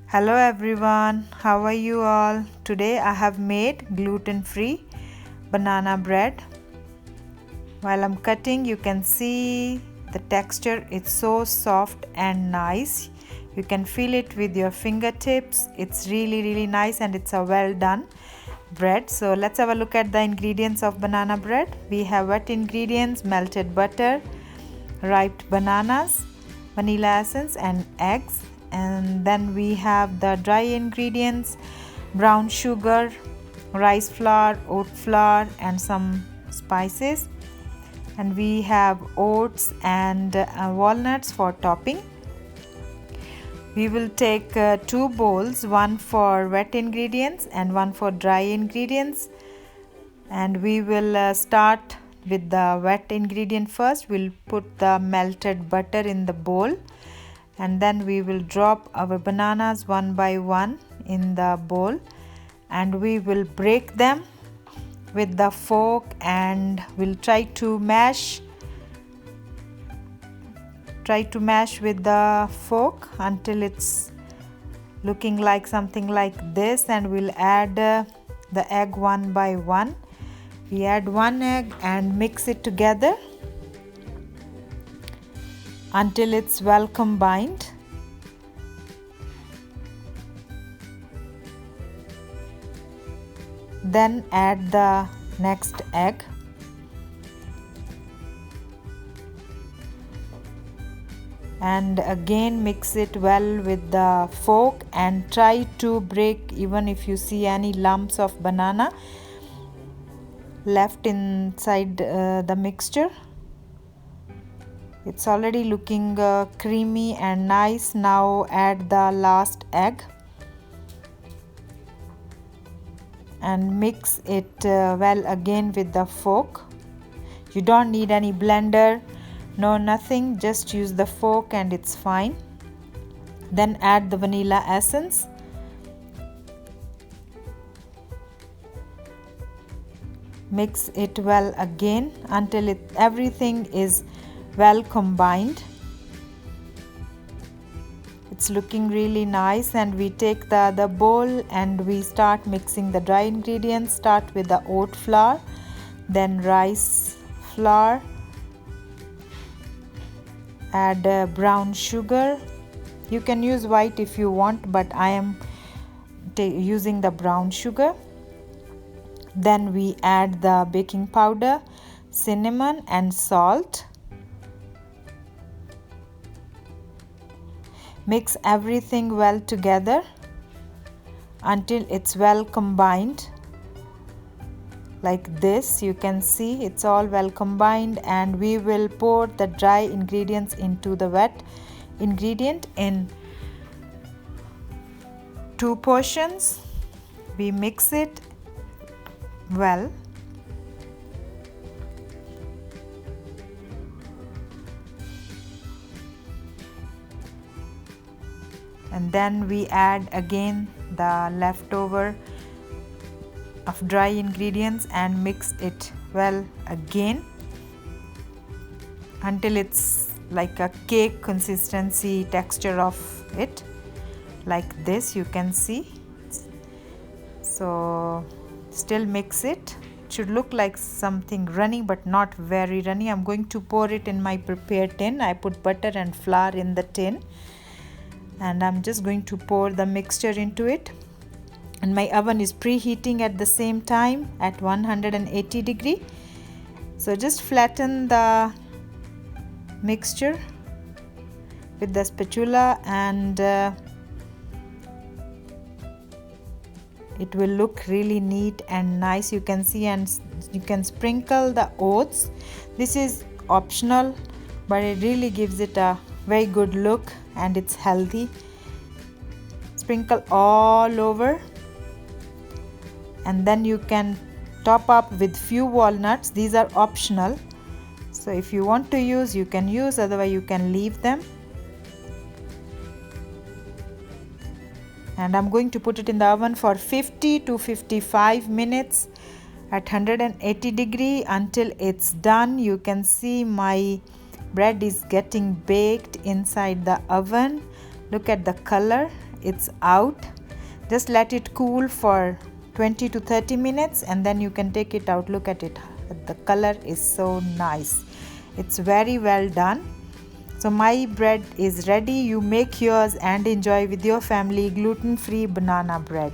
Hello everyone, how are you all? Today I have made gluten-free banana bread. While I'm cutting, you can see the texture. It's so soft and nice. You can feel it with your fingertips. It's really nice and it's a well done bread. So let's have a look at the ingredients of banana bread. We have wet ingredients: melted butter, ripe bananas, vanilla essence and eggs. And then we have the dry ingredients: brown sugar, rice flour, oat flour and some spices. And we have oats and walnuts for topping. We will take 2 bowls, one for wet ingredients and one for dry ingredients. And we will start with the wet ingredient first. We'll put the melted butter in the bowl, and then we will drop our bananas one by one in the bowl, and we will break them with the fork, and we'll try to mash with the fork until it's looking like something like this. And we'll add the egg one by one. We add 1 egg and mix it together until it's well combined. Then add the next egg. And again mix it well with the fork and try to break even if you see any lumps of banana left inside the mixture. It's already looking creamy and nice. Now add the last egg and mix it well again with the fork. You don't need any blender, no nothing, just use the fork and it's fine. Then add the vanilla essence. Mix it well again until everything is well combined. It's looking really nice. And we take the other bowl and we start mixing the dry ingredients. Start with the oat flour, then rice flour, add brown sugar. You can use white if you want, but I am using the brown sugar. Then we add the baking powder, cinnamon and salt. Mix everything well together until it's well combined like this. You can see it's all well combined, and we will pour the dry ingredients into the wet ingredient in 2 portions. We mix it well. And then we add again the leftover of dry ingredients and mix it well again until it's like a cake consistency texture of it, like this. You can see. So still mix it. It should look like something runny but not very runny. I'm going to pour it in my prepared tin. I put butter and flour in the tin, and I'm just going to pour the mixture into it. And my oven is preheating at the same time at 180 degree. So just flatten the mixture with the spatula, and it will look really neat and nice. You can see, and you can sprinkle the oats. This is optional, but it really gives it a very good look and it's healthy. Sprinkle all over, and then you can top up with few walnuts. These are optional, so if you want to use, you can use, otherwise you can leave them. And I'm going to put it in the oven for 50 to 55 minutes at 180 degree until it's done. You can see my bread is getting baked inside the oven. Look at the color, it's out. Just let it cool for 20 to 30 minutes and then you can take it out. Look at it, the color is so nice. It's very well done. So my bread is ready. You make yours and enjoy with your family gluten-free banana bread.